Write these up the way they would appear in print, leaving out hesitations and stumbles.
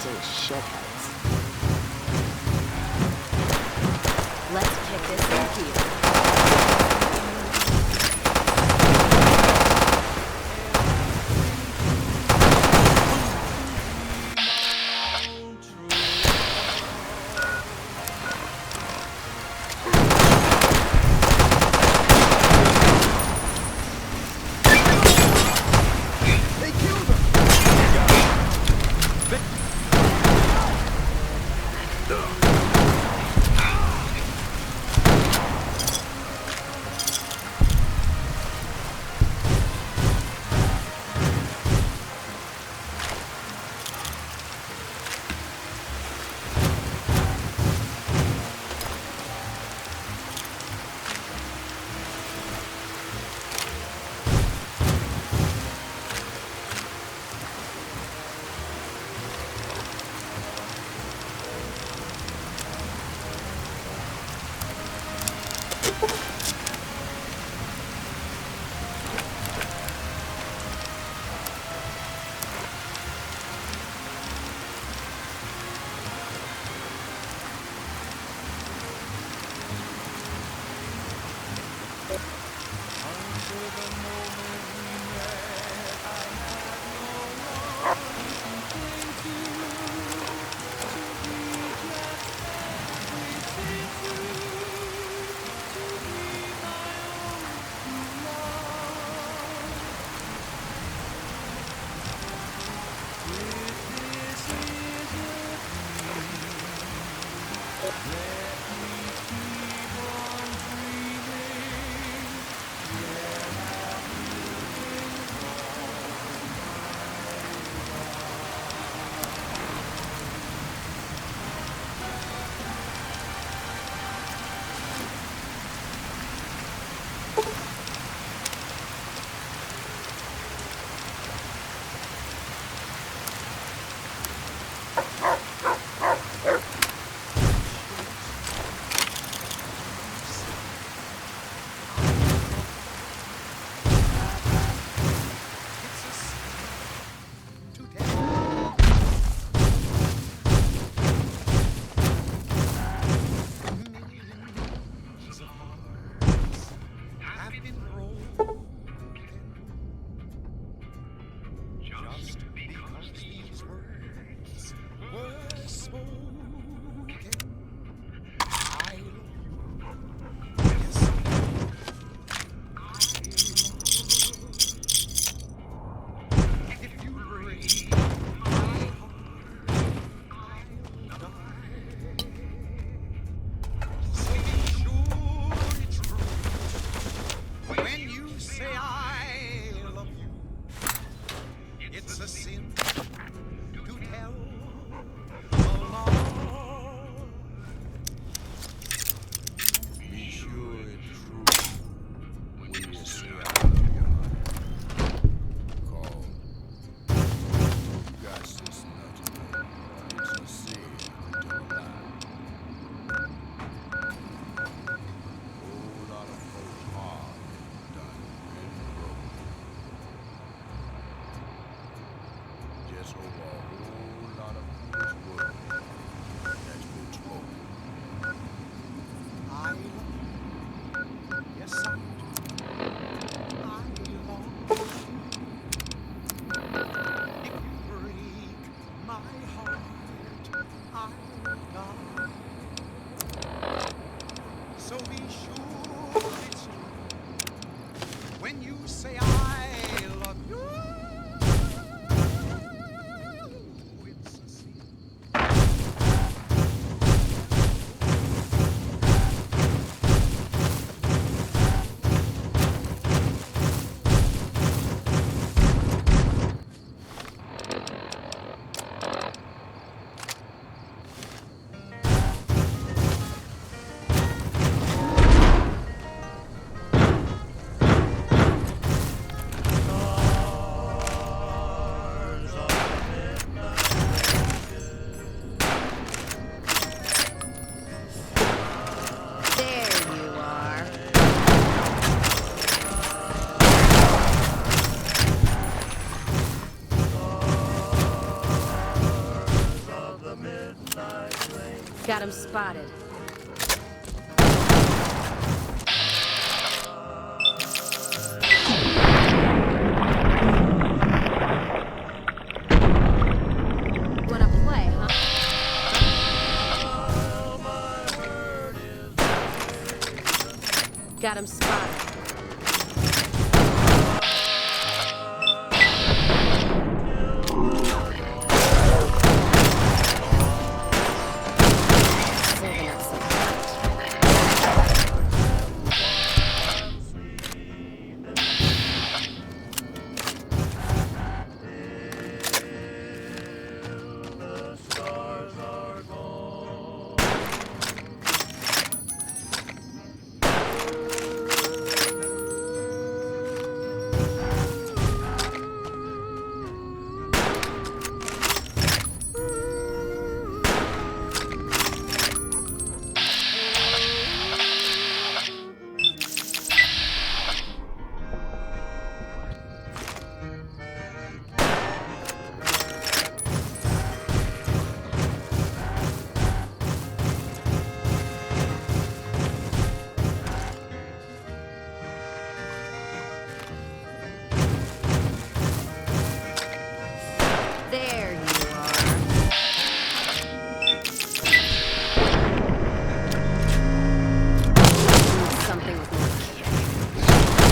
to shitheads. Let's kick this in gear. When you say I love you, Got him spotted. Wanna play, huh? Got him spotted. Saving up some There you are. Something with more kick.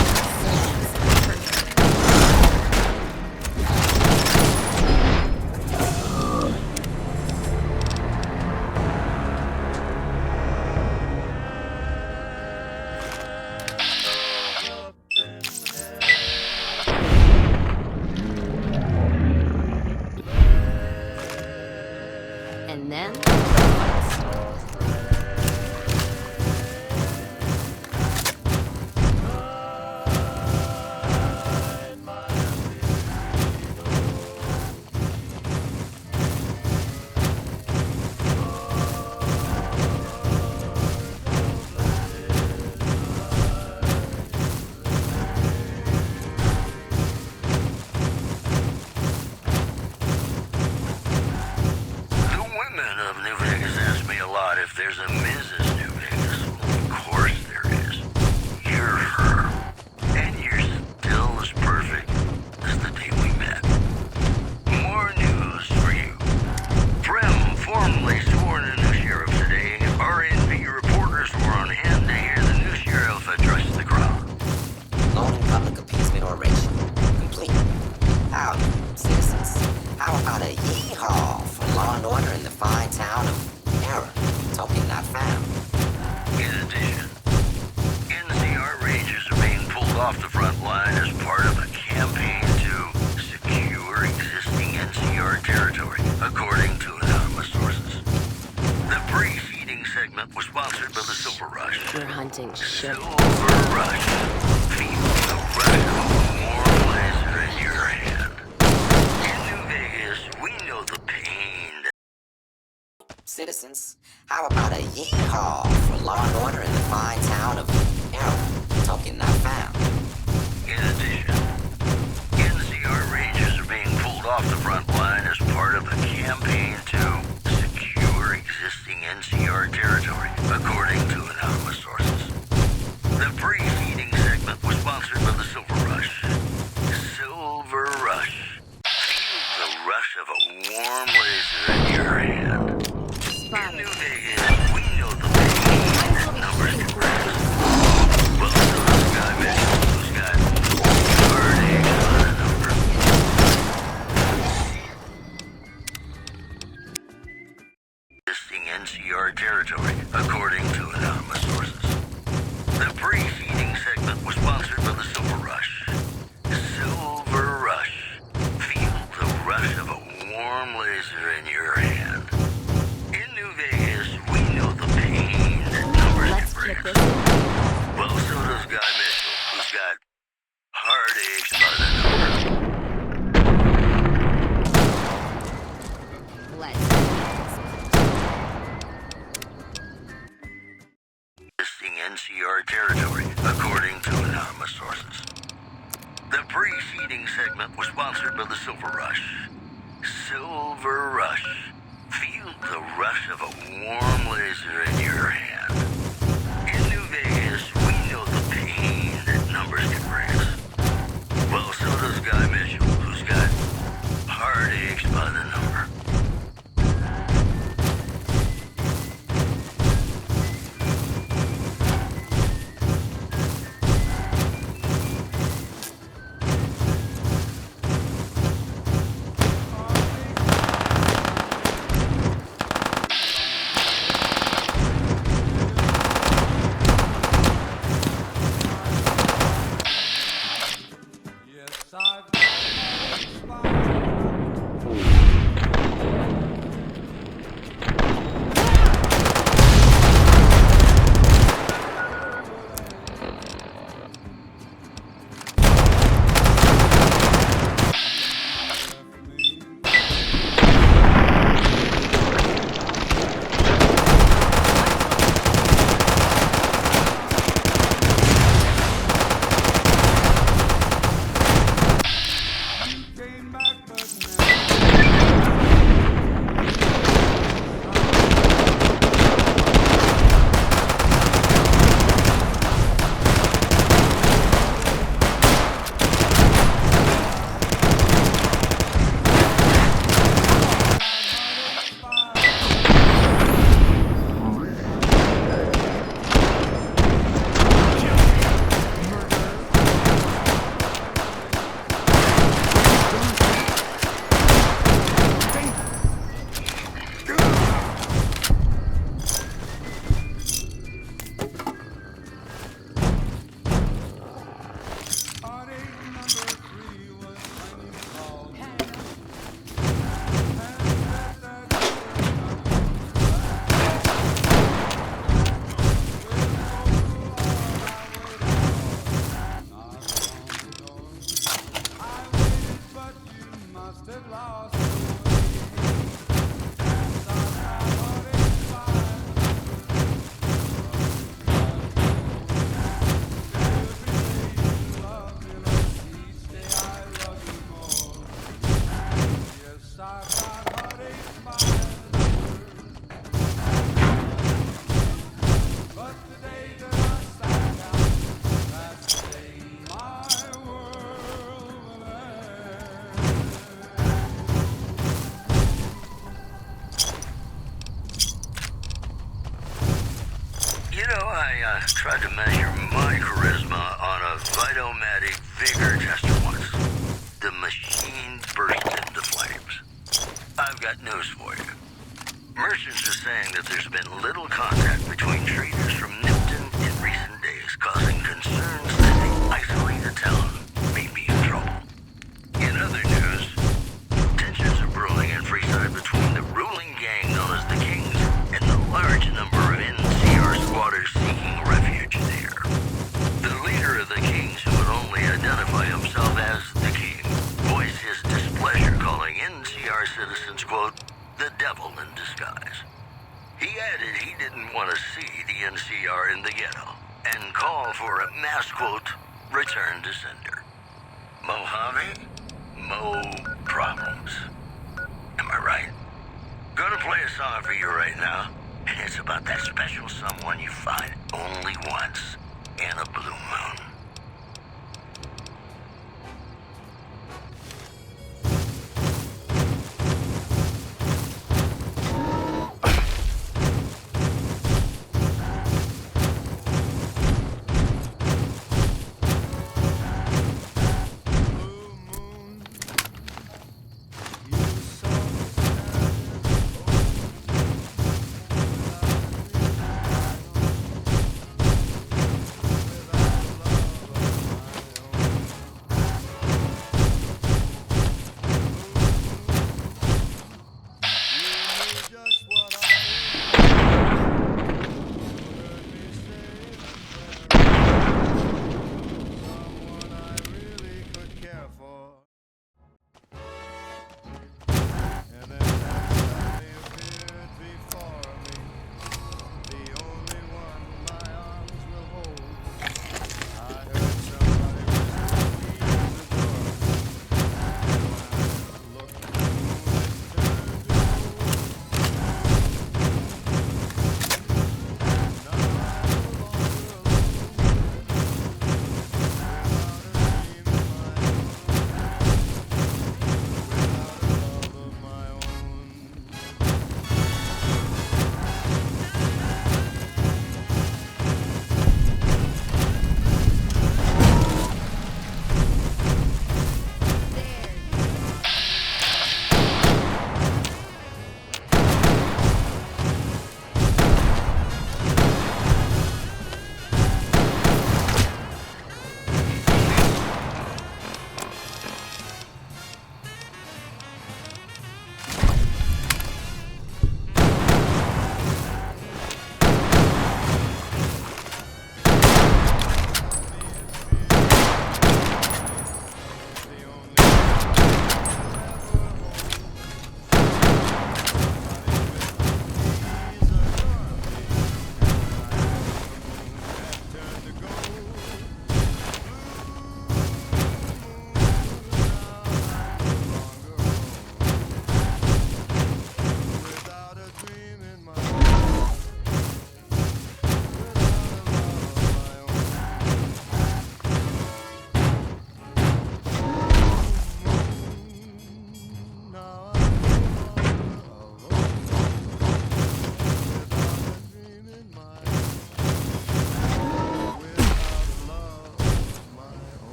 And then if there's a Mrs. New Vegas. Of course there is. You're her. And you're still as perfect as the day we met. More news for you. Prem formally sworn a new sheriff today. RNP reporters were on hand to hear the new sheriff address the crowd. Lawn and public appeasement oration complete. Howdy, citizens. How about a yeehaw for law and order in the fine town of Error, token not found. In addition, NCR Rangers are being pulled off the front line as part of a campaign to secure existing NCR territory, according to anonymous sources. The preceding segment was sponsored by the Silver Rush. we're hunting shit. Silver Rush. Feel the rush of a warm laser in your hand. In New Vegas, we know the pain that Citizens, how about a yeehaw for law and order in the fine town of Error, token not found. In addition, NCR Rangers are being pulled off the front line as part of a campaign to secure existing NCR territory, according to anonymous sources. The preceding segment was sponsored by the Silver Rush. Silver Rush. Feel the rush of a warm laser in your hand. In New Vegas, we know the pain that numbers can bring. Well, those guys, man, those guys, hard eggs on a number. You know, I tried to measure my charisma on a Vitomatic vigor tester once. The machine burst into flames. I've got news for you. Merchants are saying that there's been little contact between traders from Nipton in recent days, causing concerns that the isolated town may be in trouble. In other news, tensions are brewing in Freeside between the ruling gang known as the Kings and the large number of NCR squatters seeking refuge there. The leader of the Kings, who would only identify himself as the King, voiced his displeasure, calling NCR citizens, quote, the devil in disguise. He added he didn't want to see the NCR in the ghetto and called for a mass, quote, return to sender. Mojave, mo problems. Am I right? Gonna play a song for you right now, and it's about that special someone you find only once in a blue moon.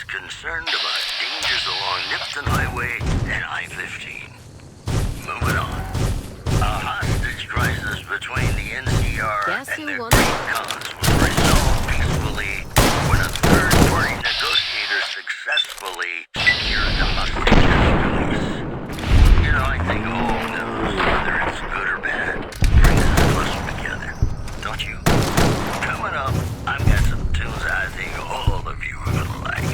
concerned about dangers along Nipton Highway and I-15. Moving on. A hostage crisis between the NCR Guess and who their won? great cause was resolved peacefully when a third-party negotiator successfully secured the hostages' release. You know, I think all news, whether it's good or bad, brings us closer together. Don't you? Coming up, I've got some tunes I think all of you are gonna like.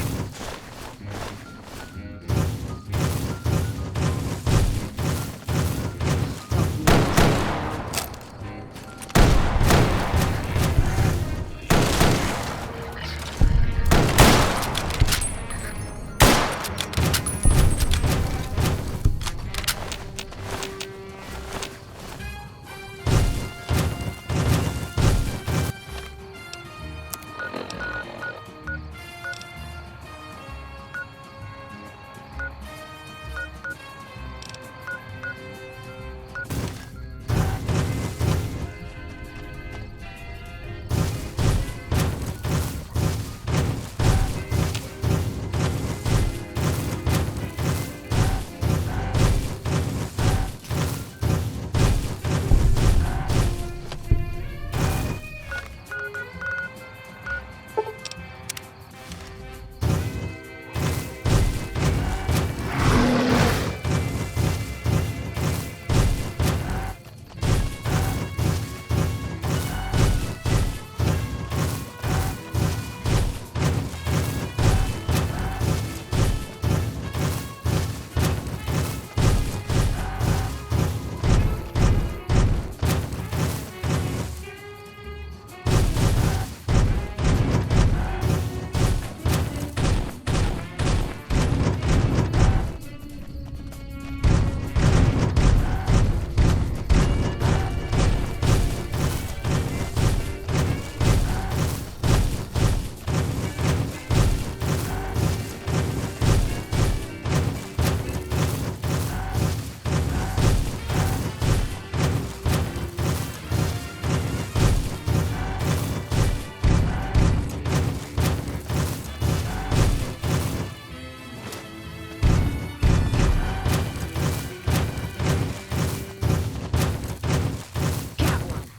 Got one.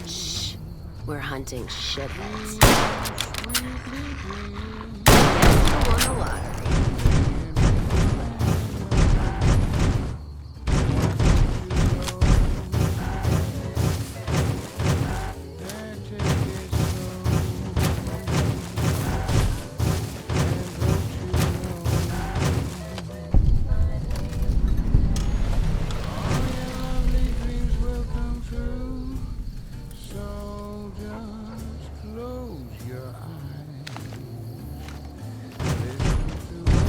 Shh. We're hunting shitheads. Guess who won the lottery? So just close your eyes. Listen to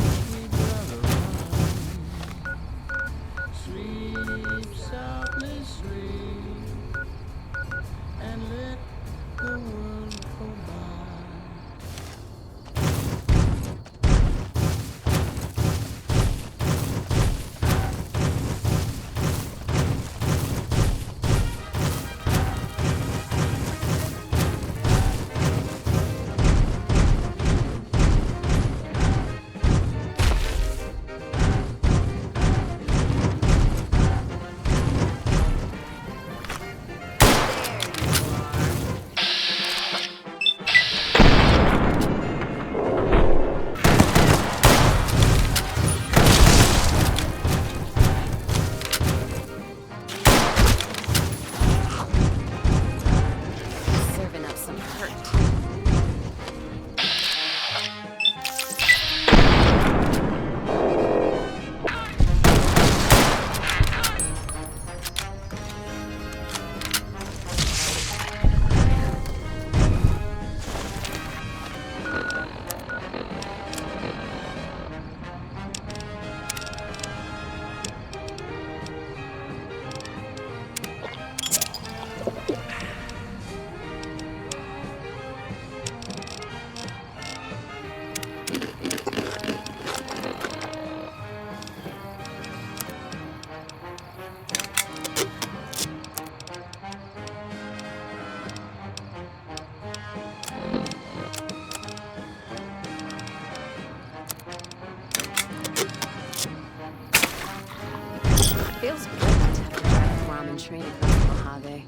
Feels good not to have to drive a ramen train across the Mojave.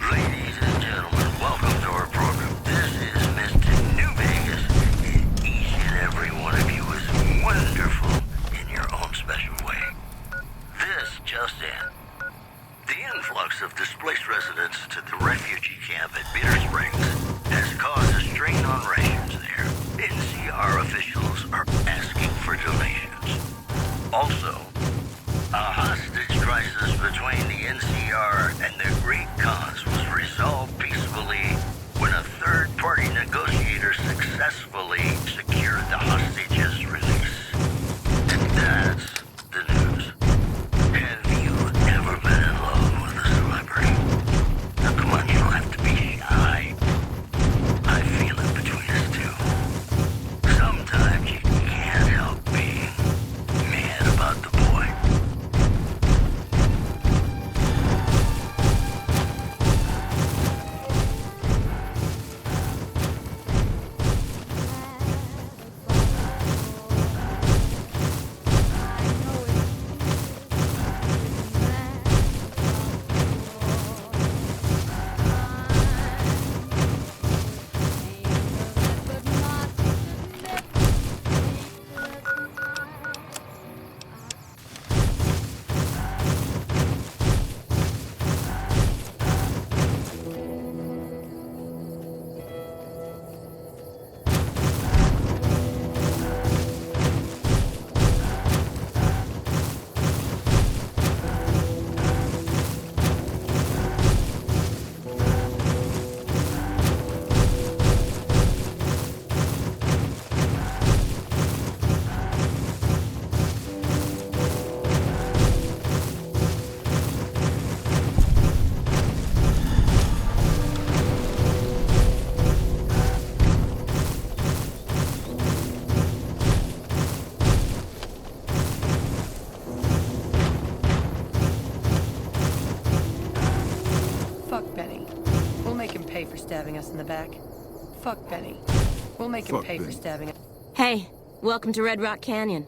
Ladies and gentlemen, welcome to our program. This is Mr. New Vegas. Each and every one of you is wonderful in your own special way. This just in. The influx of displaced residents to the refugee camp at Bitter Springs has caused a strain on rations there. NCR officials are asking for donations. Also, a hostage crisis between the NCR and the Great Khans was resolved peacefully when a third-party negotiator successfully secured the hostage's release. And that's the news. Have you ever been in love with a celebrity? Now come on, you don't have to be shy. I feel it between us two. Sometimes you can't help being mad about the boy. Fuck Benny. We'll make him pay for stabbing us in the back. Fuck Benny. We'll make him Fuck pay for Benny. stabbing us. Hey, welcome to Red Rock Canyon.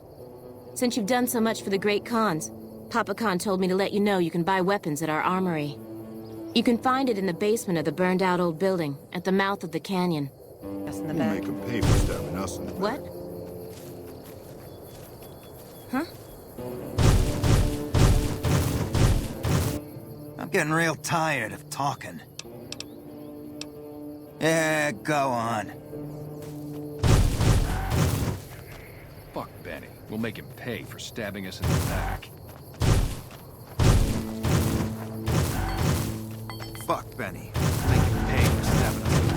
Since you've done so much for the Great Khans, Papa Khan told me to let you know you can buy weapons at our armory. You can find it in the basement of the burned-out old building, at the mouth of the canyon. Us in the We'll back. make them pay for stabbing us in the back. What? Huh? I'm getting real tired of talking. Yeah, go on. Fuck Benny. We'll make him pay for stabbing us in the back. Fuck Benny. Make him pay for stabbing us in the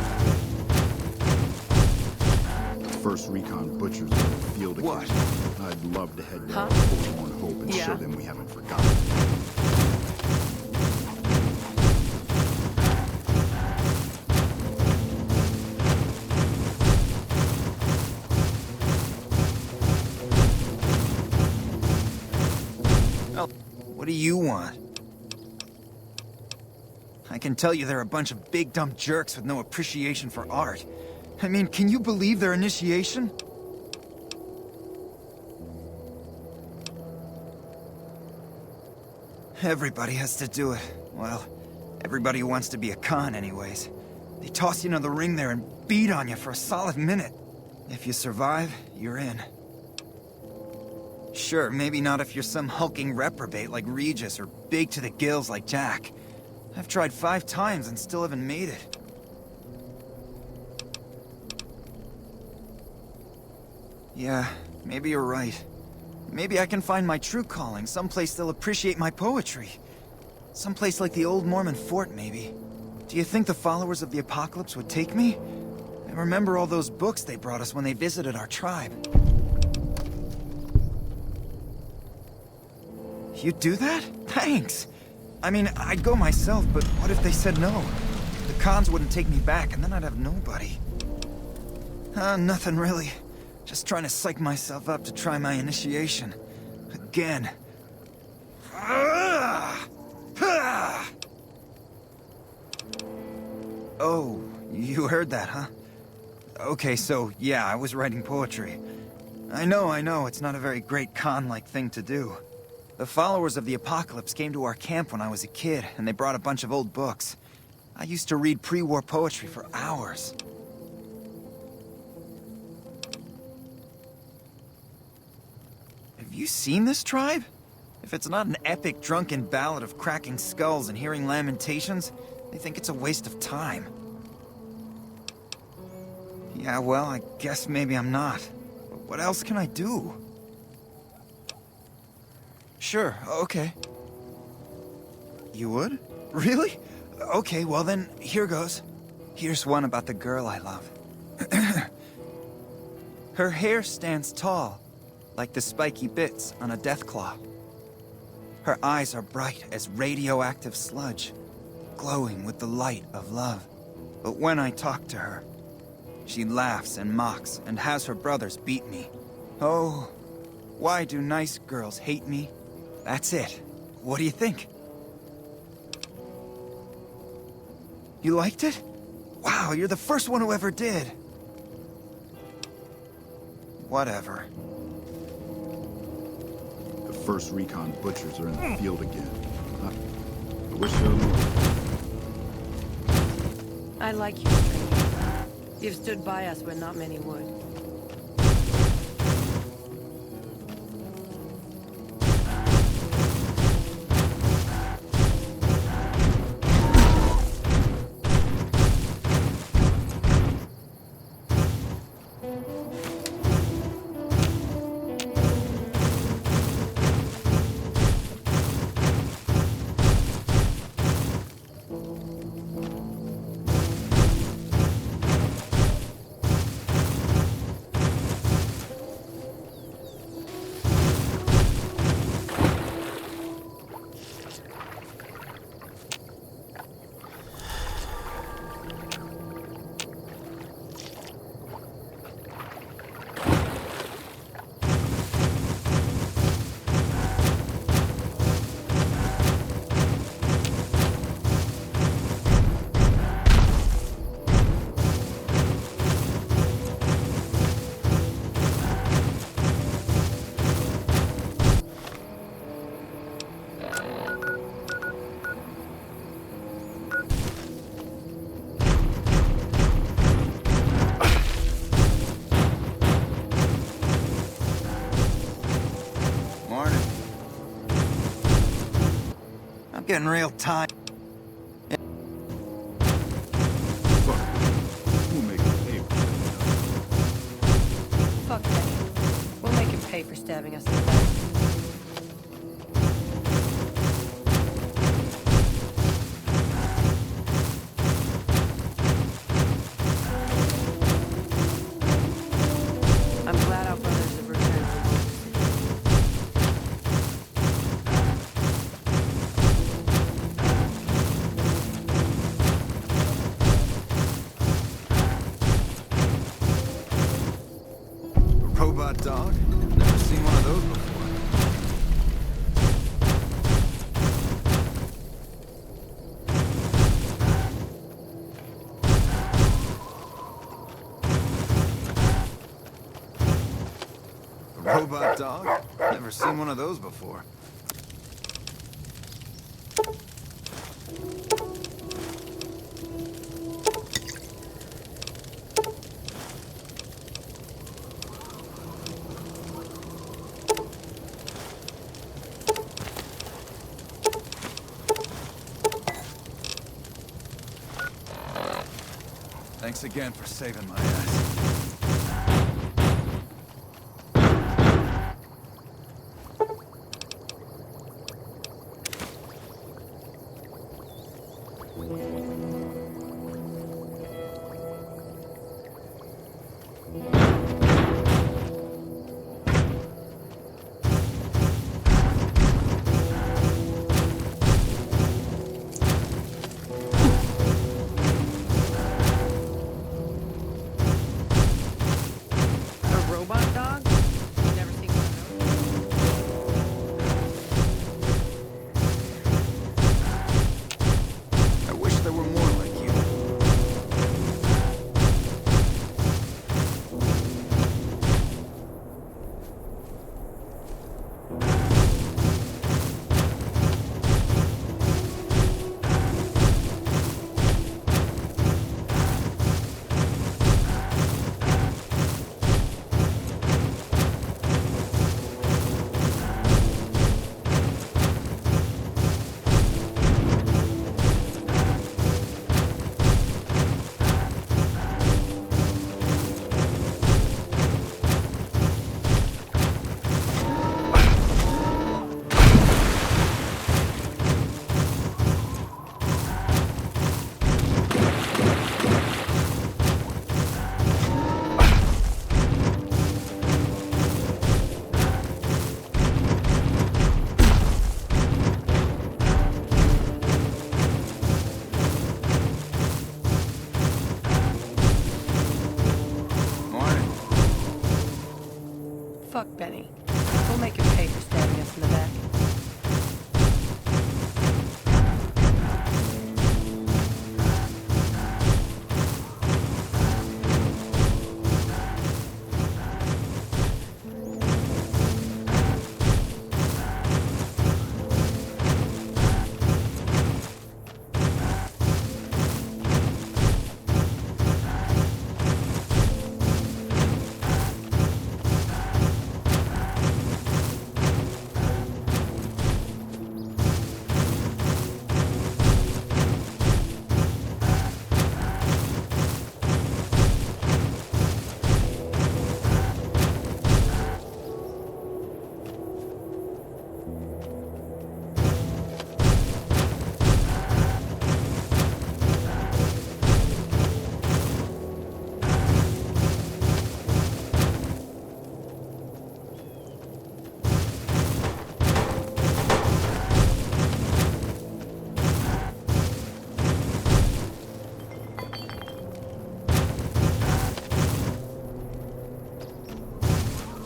back. The first recon butchers in the field again. What? I'd love to head Huh? down to Forlorn Hope and Yeah. show them we haven't forgotten. Well, what do you want? I can tell you they're a bunch of big dumb jerks with no appreciation for art. I mean, can you believe their initiation? Everybody has to do it. Well, everybody who wants to be a Khan anyways. They toss you into the ring there and beat on you for a solid minute. If you survive, you're in. Sure, maybe not if you're some hulking reprobate like Regis or big to the gills like Jack. I've tried 5 times and still haven't made it. Yeah, maybe you're right. Maybe I can find my true calling, someplace they'll appreciate my poetry. Someplace like the old Mormon fort, maybe. Do you think the followers of the apocalypse would take me? I remember all those books they brought us when they visited our tribe. You'd do that? Thanks! I mean, I'd go myself, but what if they said no? The Khans wouldn't take me back, and then I'd have nobody. Nothing really. Just trying to psych myself up to try my initiation. Again. Oh, you heard that, huh? Okay, so, yeah, I was writing poetry. I know, it's not a very great con-like thing to do. The followers of the Apocalypse came to our camp when I was a kid, and they brought a bunch of old books. I used to read pre-war poetry for hours. Have you seen this tribe? If it's not an epic drunken ballad of cracking skulls and hearing lamentations, they think it's a waste of time. Yeah, well, I guess maybe I'm not. But what else can I do? Sure, okay. You would? Really? Okay, well then, here goes. Here's one about the girl I love. Her hair stands tall, like the spiky bits on a deathclaw. Her eyes are bright as radioactive sludge, glowing with the light of love. But when I talk to her, she laughs and mocks and has her brothers beat me. Oh, why do nice girls hate me? That's it. What do you think? You liked it? Wow, you're the first one who ever did. Whatever. The first recon butchers are in the field again. I wish they were more. I like you, stranger. You've stood by us when not many would. Getting real tired. Fuck. We'll make it pay for Fuck that. We'll make him pay for stabbing us in the back. I'm glad our brothers have returned to Wolf City. Robot dog? Never seen one of those before. Robot dog? Never seen one of those before. Thanks again for saving my ass. Fuck Benny. We'll make him pay for stabbing us in the back.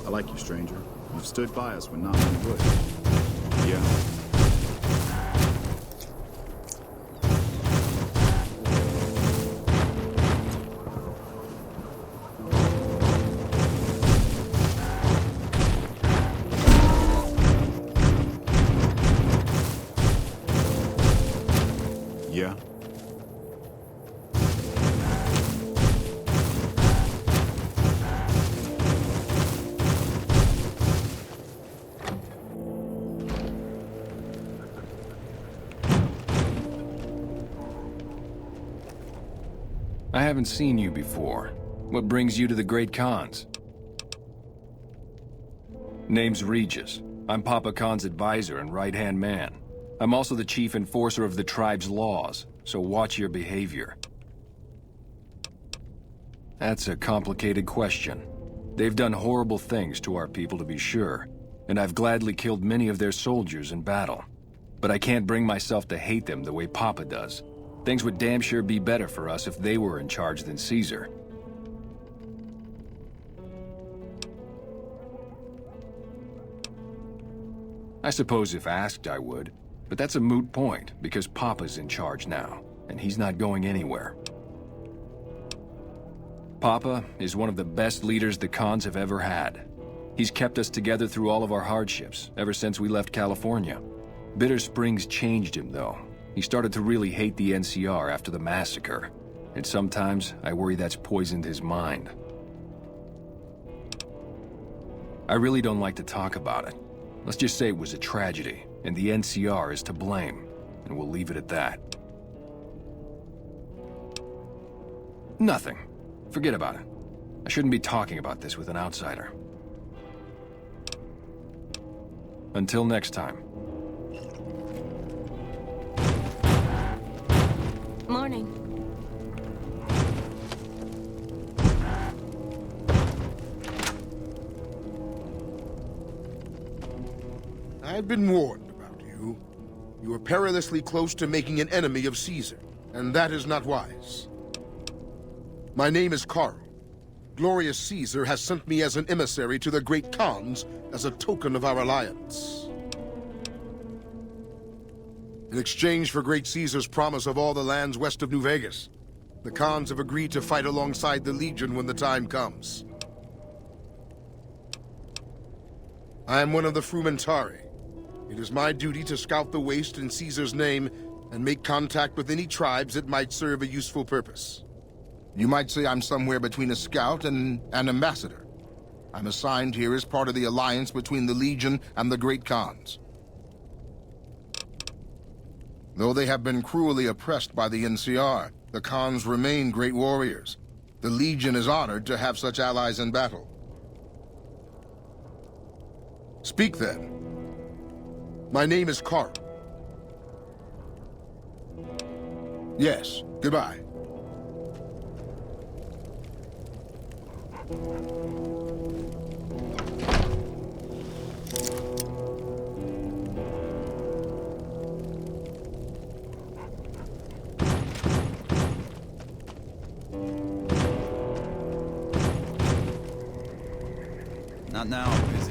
I like you, stranger. You've stood by us when not many would. Yeah. Yeah. I haven't seen you before. What brings you to the Great Khans? Name's Regis. I'm Papa Khan's advisor and right-hand man. I'm also the chief enforcer of the tribe's laws, so watch your behavior. That's a complicated question. They've done horrible things to our people, to be sure, and I've gladly killed many of their soldiers in battle. But I can't bring myself to hate them the way Papa does. Things would damn sure be better for us if they were in charge than Caesar. I suppose if asked I would, but that's a moot point because Papa's in charge now, and he's not going anywhere. Papa is one of the best leaders the Khans have ever had. He's kept us together through all of our hardships, ever since we left California. Bitter Springs changed him, though. He started to really hate the NCR after the massacre, and sometimes I worry that's poisoned his mind. I really don't like to talk about it. Let's just say it was a tragedy, and the NCR is to blame, and we'll leave it at that. Nothing. Forget about it. I shouldn't be talking about this with an outsider. Until next time. Morning. I've been warned about you. You are perilously close to making an enemy of Caesar, and that is not wise. My name is Carl. Glorious Caesar has sent me as an emissary to the Great Khans as a token of our alliance. In exchange for Great Caesar's promise of all the lands west of New Vegas, the Khans have agreed to fight alongside the Legion when the time comes. I am one of the Frumentari. It is my duty to scout the waste in Caesar's name and make contact with any tribes that might serve a useful purpose. You might say I'm somewhere between a scout and an ambassador. I'm assigned here as part of the alliance between the Legion and the Great Khans. Though they have been cruelly oppressed by the NCR, the Khans remain great warriors. The Legion is honored to have such allies in battle. Speak then. My name is Carl. Yes, goodbye. Not now, I'm busy.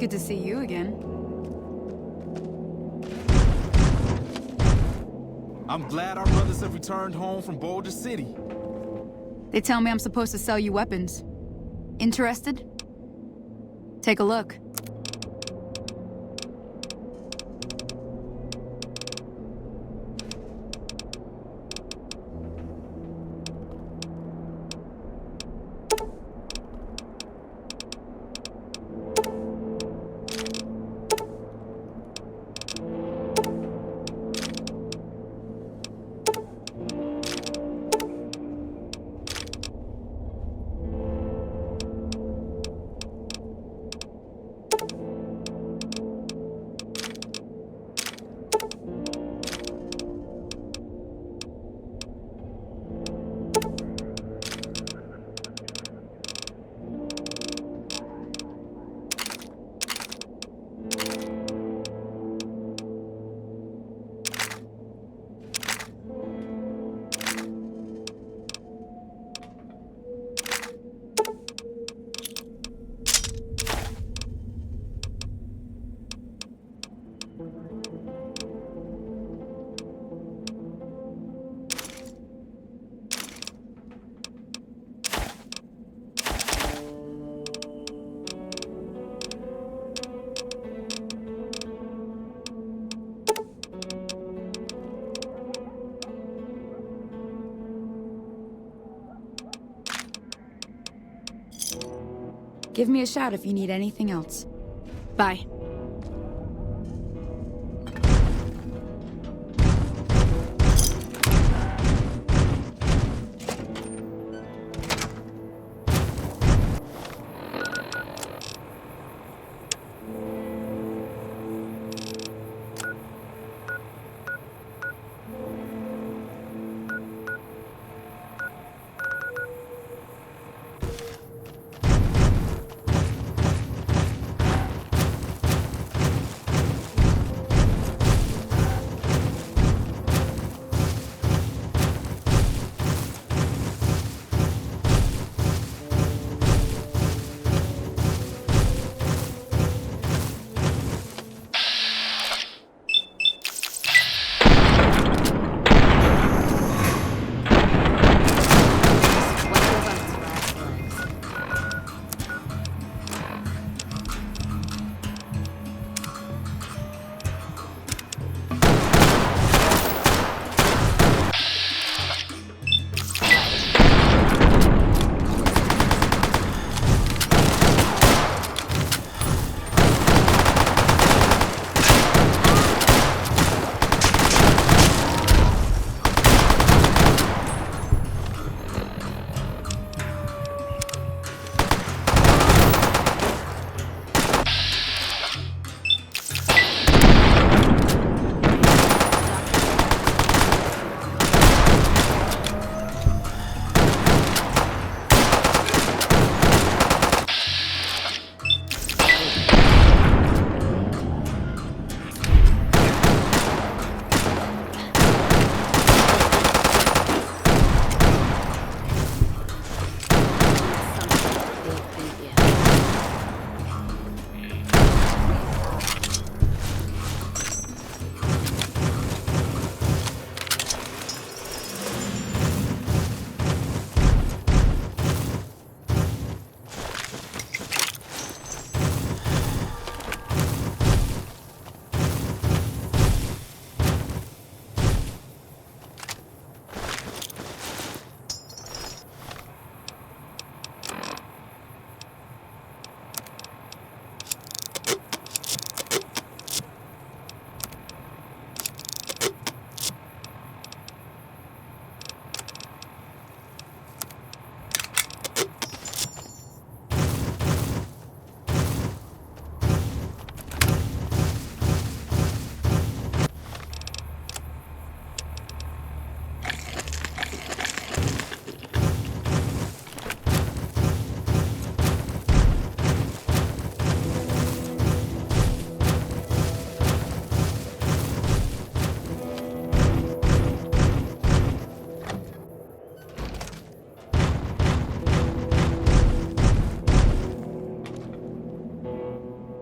Good to see you again. I'm glad our brothers have returned home from Boulder City. They tell me I'm supposed to sell you weapons. Interested? Take a look. Give me a shout if you need anything else. Bye.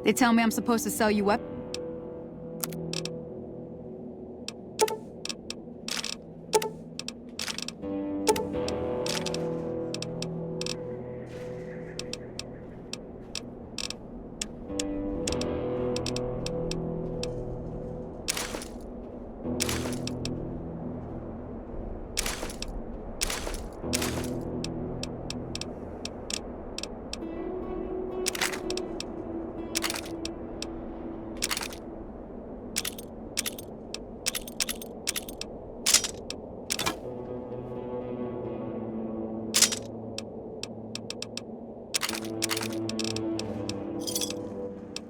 They tell me I'm supposed to sell you weapons.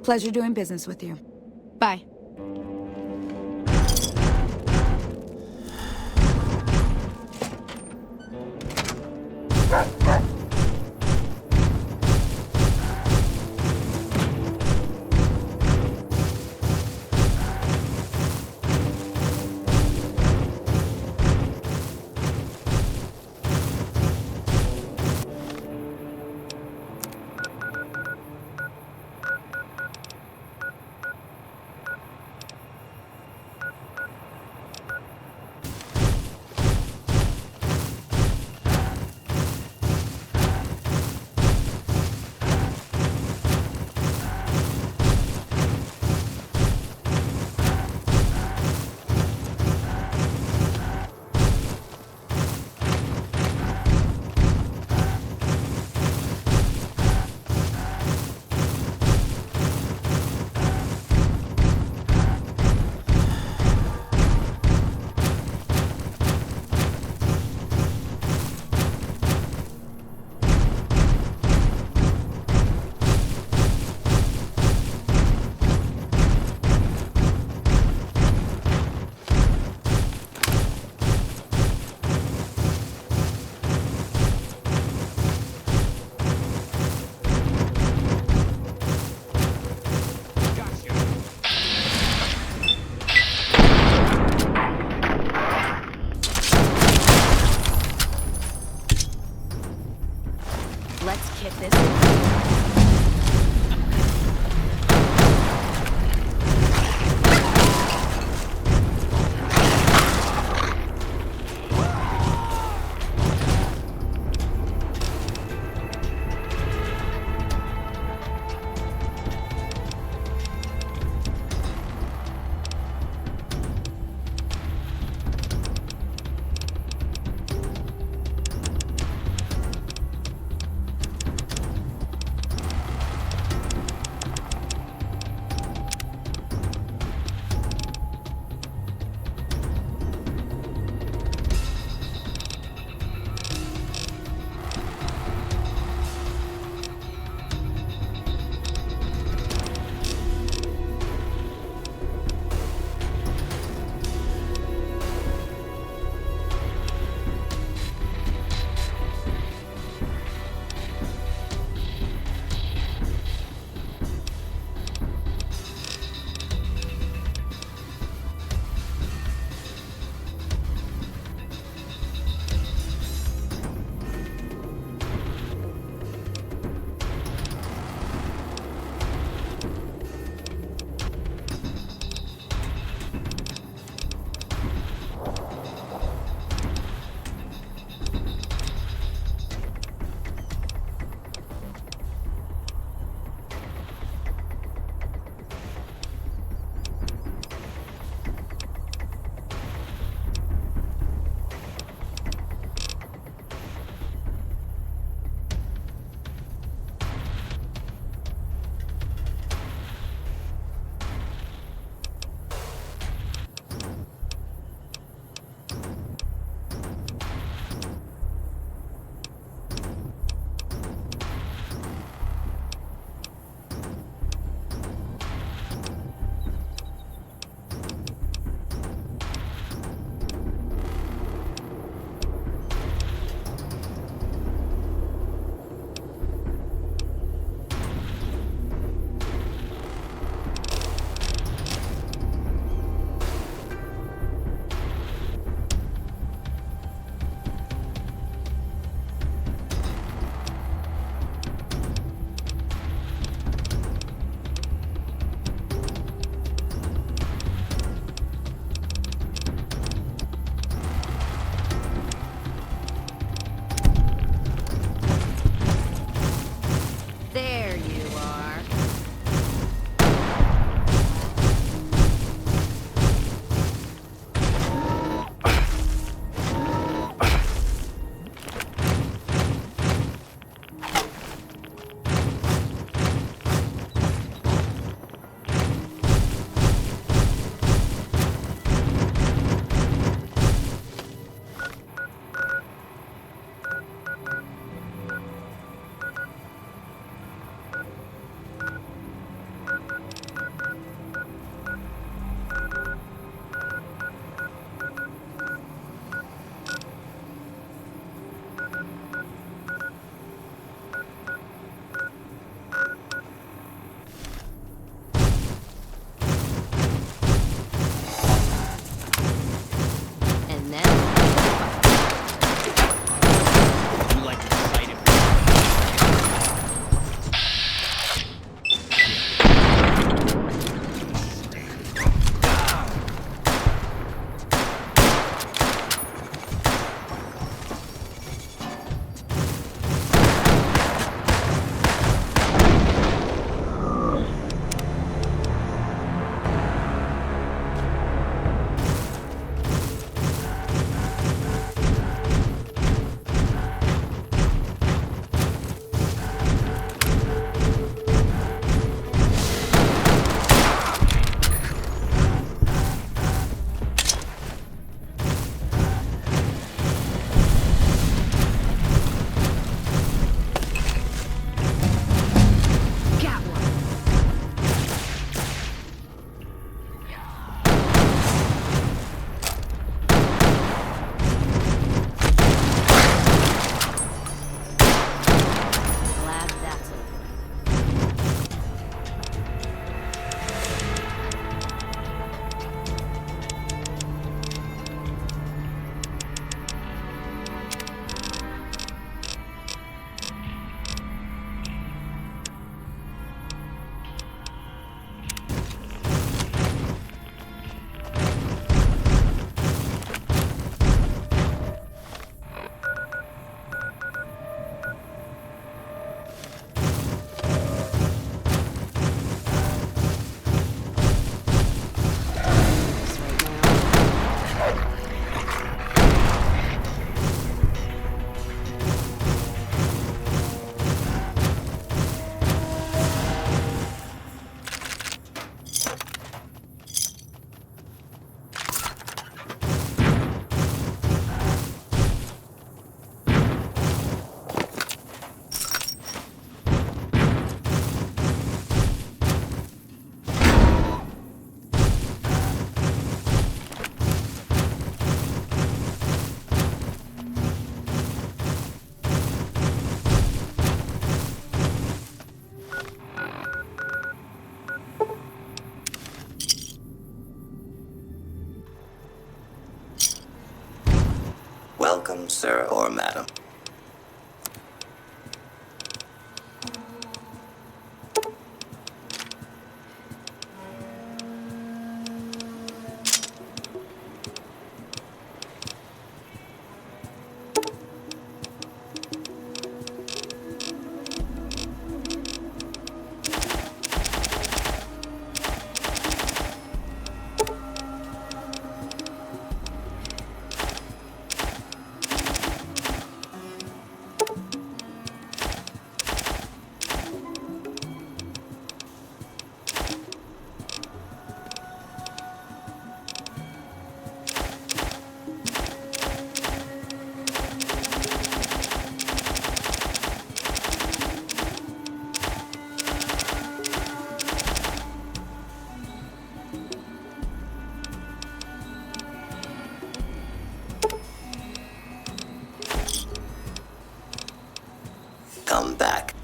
Pleasure doing business with you. Bye. Let's kick this. sir or madam. Come back.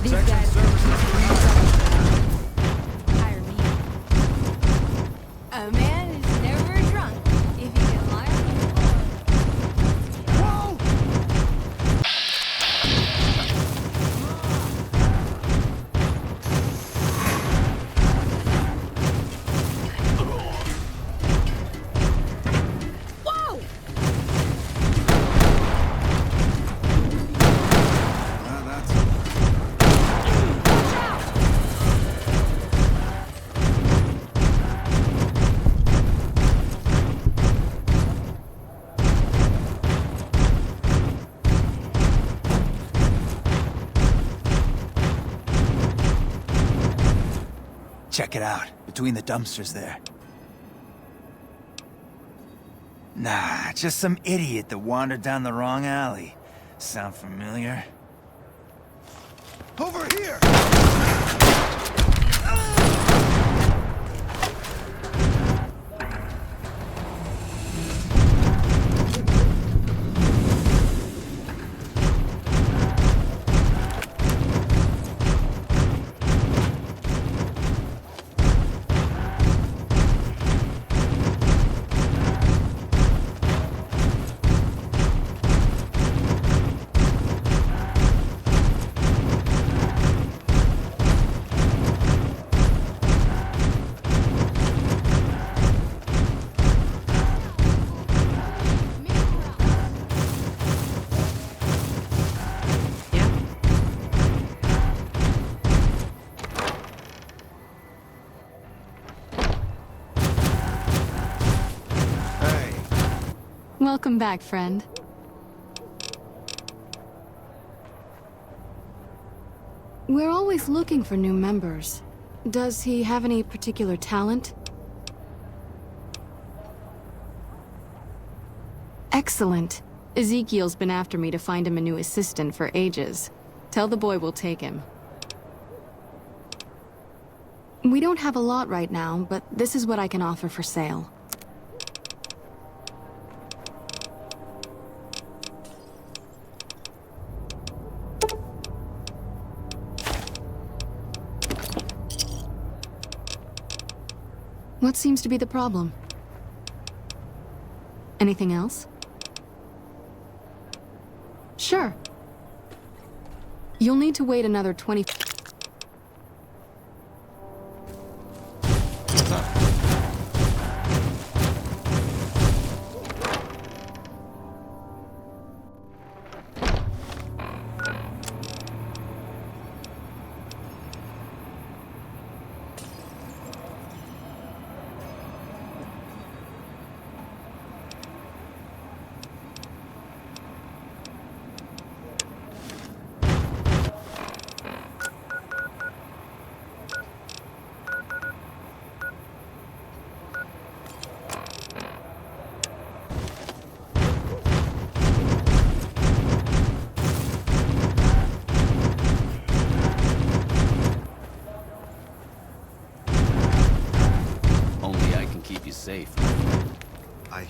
These guys Hire me. A man is never drunk if he can lie on the floor. Check it out, between the dumpsters there. Nah, just some idiot that wandered down the wrong alley. Sound familiar? Over here! Welcome back, friend. We're always looking for new members. Does he have any particular talent? Excellent. Ezekiel's been after me to find him a new assistant for ages. Tell the boy we'll take him. We don't have a lot right now, but this is what I can offer for sale. What seems to be the problem? Anything else? Sure. You'll need to wait another 20...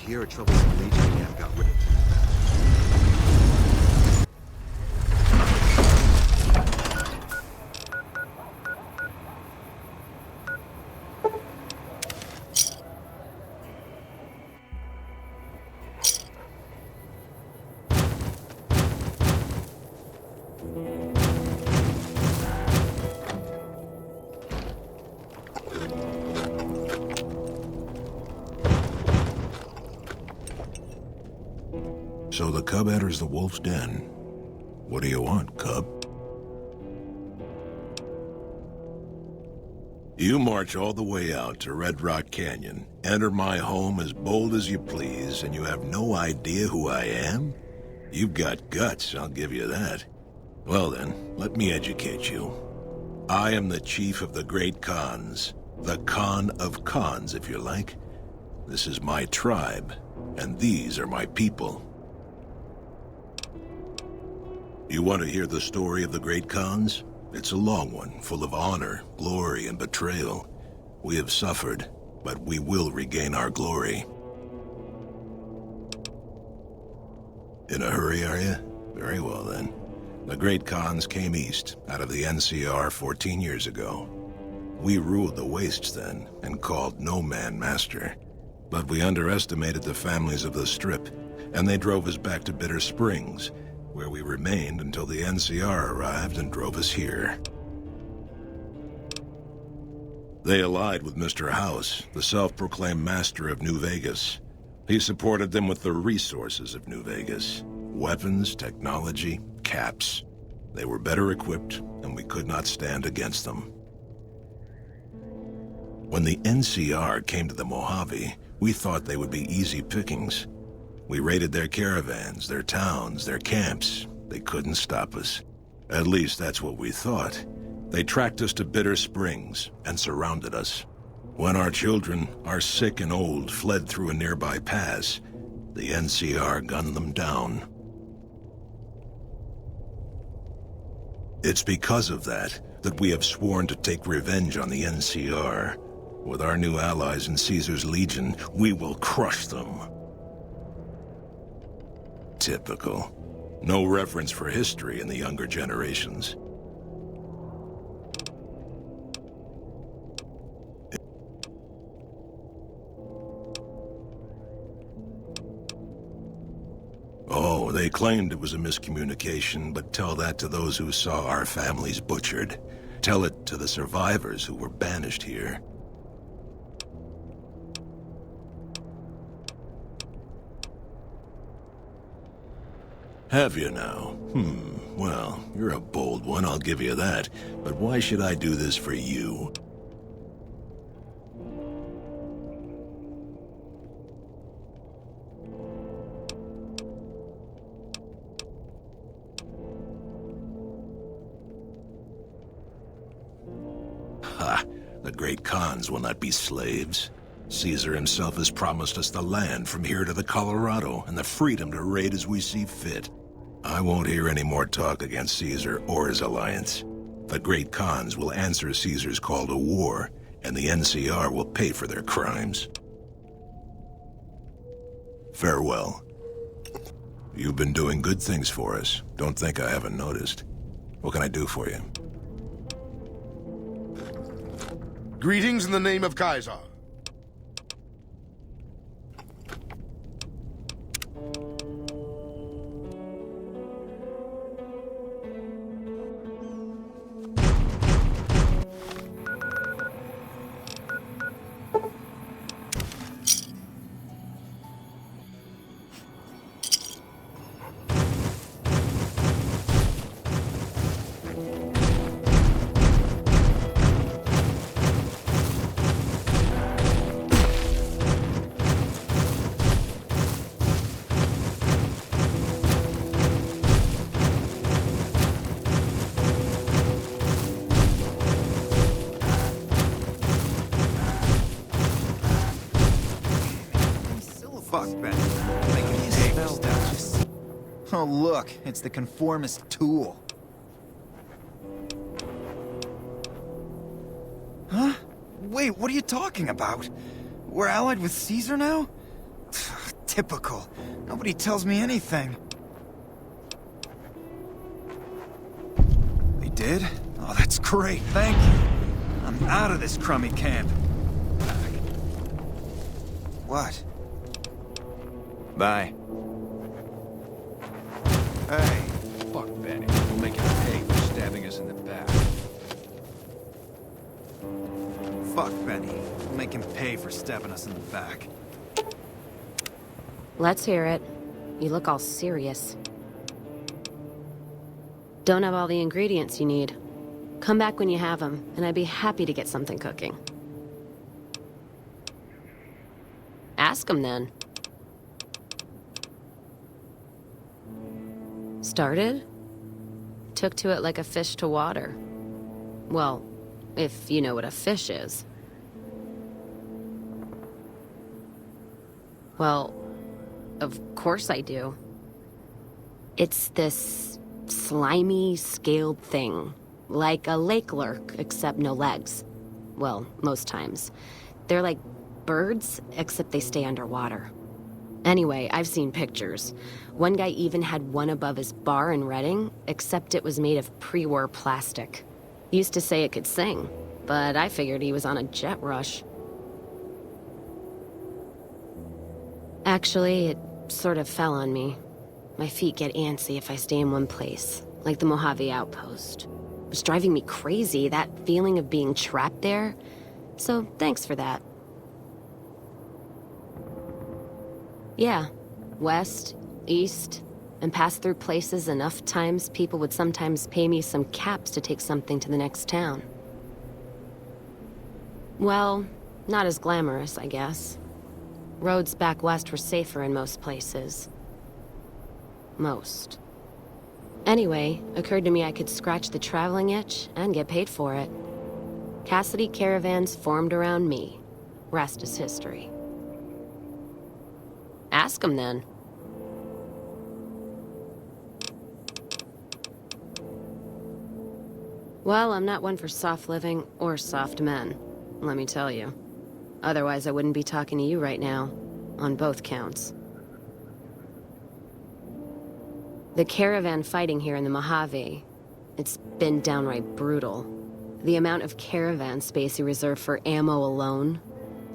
here, a troublesome Legion camp got rid of. So the cub enters the wolf's den. What do you want, cub? You march all the way out to Red Rock Canyon, enter my home as bold as you please, and you have no idea who I am? You've got guts, I'll give you that. Well then, let me educate you. I am the chief of the Great Khans. The Khan of Khans, if you like. This is my tribe, and these are my people. You want to hear the story of the Great Khans? It's a long one, full of honor, glory, and betrayal. We have suffered, but we will regain our glory. In a hurry, are you? Very well, then. The Great Khans came east, out of the NCR 14 years ago. We ruled the wastes then, and called no man master. But we underestimated the families of the Strip, and they drove us back to Bitter Springs, where we remained until the NCR arrived and drove us here. They allied with Mr. House, the self-proclaimed master of New Vegas. He supported them with the resources of New Vegas. Weapons, technology, caps. They were better equipped, and we could not stand against them. When the NCR came to the Mojave, we thought they would be easy pickings. We raided their caravans, their towns, their camps. They couldn't stop us. At least that's what we thought. They tracked us to Bitter Springs and surrounded us. When our children, our sick and old, fled through a nearby pass, the NCR gunned them down. It's because of that we have sworn to take revenge on the NCR. With our new allies in Caesar's Legion, we will crush them. Typical. No reference for history in the younger generations. Oh, they claimed it was a miscommunication, but tell that to those who saw our families butchered. Tell it to the survivors who were banished here. Have you now? Well, you're a bold one, I'll give you that. But why should I do this for you? Ha! The Great Khans will not be slaves. Caesar himself has promised us the land from here to the Colorado and the freedom to raid as we see fit. I won't hear any more talk against Caesar or his alliance. The Great Khans will answer Caesar's call to war, and the NCR will pay for their crimes. Farewell. You've been doing good things for us. Don't think I haven't noticed. What can I do for you? Greetings in the name of Kaiser. Oh, look, it's the conformist tool. Huh? Wait, what are you talking about? We're allied with Caesar now? Typical. Nobody tells me anything. They did? Oh, that's great, thank you. I'm out of this crummy camp. What? Bye. Hey. Fuck Benny. We'll make him pay for stabbing us in the back. Fuck Benny. We'll make him pay for stabbing us in the back. Let's hear it. You look all serious. Don't have all the ingredients you need. Come back when you have them, and I'd be happy to get something cooking. Ask him then. Started? Took to it like a fish to water. Well, if you know what a fish is. Well, of course I do. It's this slimy, scaled thing. Like a lake lurk, except no legs. Well, most times. They're like birds, except they stay underwater. Anyway, I've seen pictures. One guy even had one above his bar in Reading, except it was made of pre-war plastic. Used to say it could sing, but I figured he was on a jet rush. Actually, it sort of fell on me. My feet get antsy if I stay in one place, like the Mojave Outpost. It was driving me crazy, that feeling of being trapped there. So, thanks for that. Yeah, west, east, and pass through places enough times people would sometimes pay me some caps to take something to the next town. Well, not as glamorous, I guess. Roads back west were safer in most places. Most. Anyway, occurred to me I could scratch the traveling itch and get paid for it. Cassidy caravans formed around me. Rest is history. Ask him then. Well, I'm not one for soft living or soft men, let me tell you. Otherwise, I wouldn't be talking to you right now, on both counts. The caravan fighting here in the Mojave, it's been downright brutal. The amount of caravan space you reserve for ammo alone.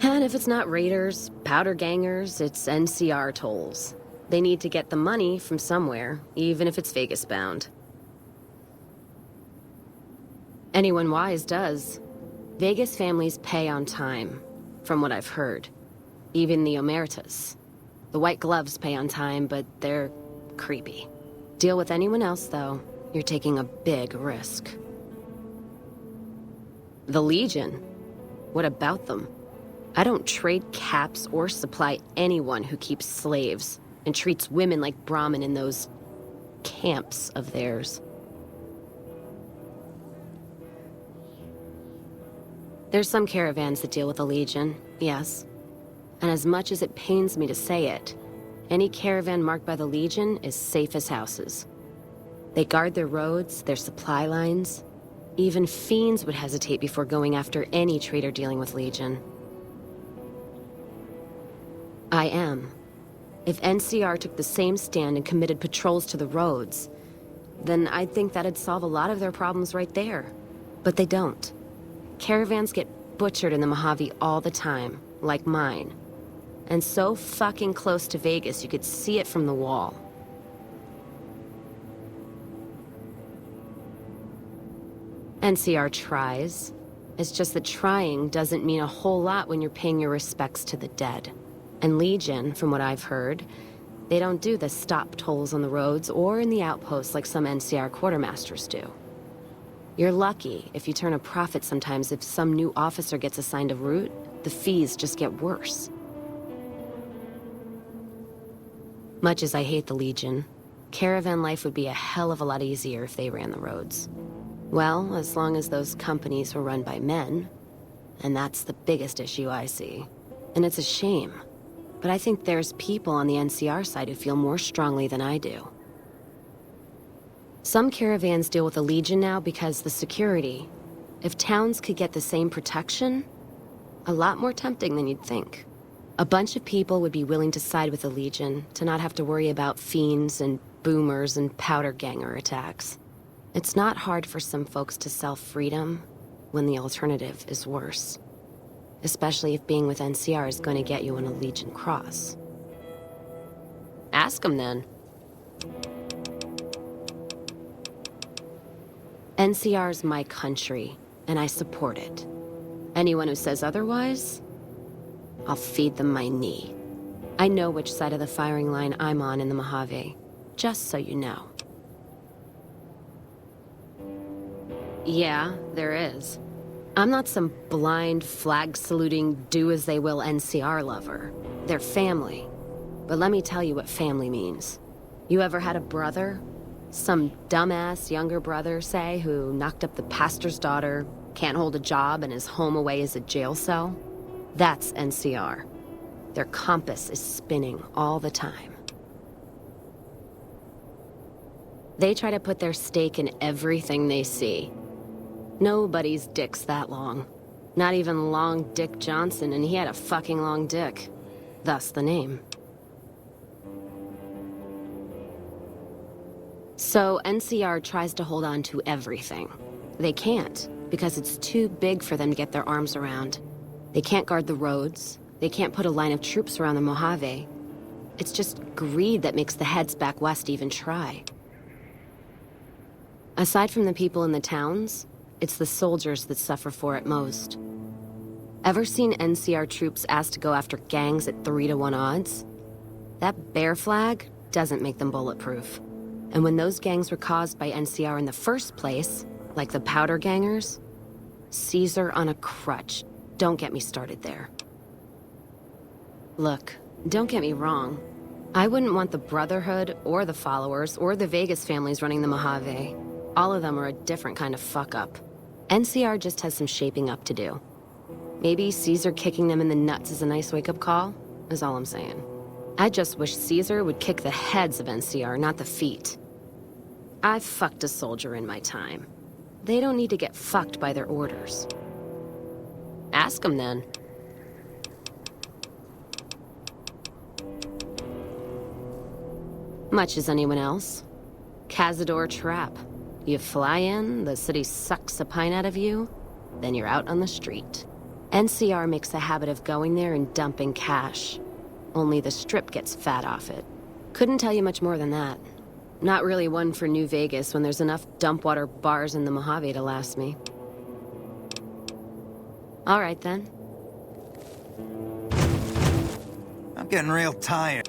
And if it's not raiders, powder gangers, it's NCR tolls. They need to get the money from somewhere, even if it's Vegas bound. Anyone wise does. Vegas families pay on time, from what I've heard. Even the Omertas. The white gloves pay on time, but they're creepy. Deal with anyone else, though, you're taking a big risk. The Legion? What about them? I don't trade caps or supply anyone who keeps slaves and treats women like Brahmin in those camps of theirs. There's some caravans that deal with the Legion, yes. And as much as it pains me to say it, any caravan marked by the Legion is safe as houses. They guard their roads, their supply lines. Even fiends would hesitate before going after any trader dealing with Legion. I am. If NCR took the same stand and committed patrols to the roads, then I'd think that'd solve a lot of their problems right there. But they don't. Caravans get butchered in the Mojave all the time, like mine. And so fucking close to Vegas you could see it from the wall. NCR tries. It's just that trying doesn't mean a whole lot when you're paying your respects to the dead. And Legion, from what I've heard, they don't do the stop tolls on the roads or in the outposts like some NCR quartermasters do. You're lucky if you turn a profit sometimes. If some new officer gets assigned a route, the fees just get worse. Much as I hate the Legion, caravan life would be a hell of a lot easier if they ran the roads. Well, as long as those companies were run by men. And that's the biggest issue I see. And it's a shame. But I think there's people on the NCR side who feel more strongly than I do. Some caravans deal with the Legion now because the security. If towns could get the same protection, a lot more tempting than you'd think. A bunch of people would be willing to side with the Legion to not have to worry about fiends and boomers and powder ganger attacks. It's not hard for some folks to sell freedom when the alternative is worse. Especially if being with NCR is going to get you on a Legion cross. Ask them then. NCR's my country, and I support it. Anyone who says otherwise, I'll feed them my knee. I know which side of the firing line I'm on in the Mojave, just so you know. Yeah, there is. I'm not some blind, flag-saluting, do-as-they-will NCR lover. They're family. But let me tell you what family means. You ever had a brother? Some dumbass younger brother, say, who knocked up the pastor's daughter, can't hold a job, and is home away as a jail cell? That's NCR. Their compass is spinning all the time. They try to put their stake in everything they see. Nobody's dick's that long. Not even Long Dick Johnson, and he had a fucking long dick. Thus the name. So NCR tries to hold on to everything. They can't, because it's too big for them to get their arms around. They can't guard the roads. They can't put a line of troops around the Mojave. It's just greed that makes the heads back west even try. Aside from the people in the towns, it's the soldiers that suffer for it most. Ever seen NCR troops asked to go after gangs at 3-to-1 odds? That bear flag doesn't make them bulletproof. And when those gangs were caused by NCR in the first place, like the powder gangers, Caesar on a crutch. Don't get me started there. Look, don't get me wrong. I wouldn't want the Brotherhood, or the Followers, or the Vegas families running the Mojave. All of them are a different kind of fuck-up. NCR just has some shaping up to do. Maybe Caesar kicking them in the nuts is a nice wake-up call, is all I'm saying. I just wish Caesar would kick the heads of NCR, not the feet. I've fucked a soldier in my time. They don't need to get fucked by their orders. Ask them then. Much as anyone else. Cazador trap. You fly in, the city sucks a pint out of you, then you're out on the street. NCR makes a habit of going there and dumping cash. Only the Strip gets fat off it. Couldn't tell you much more than that. Not really one for New Vegas when there's enough dumpwater bars in the Mojave to last me. All right then. I'm getting real tired.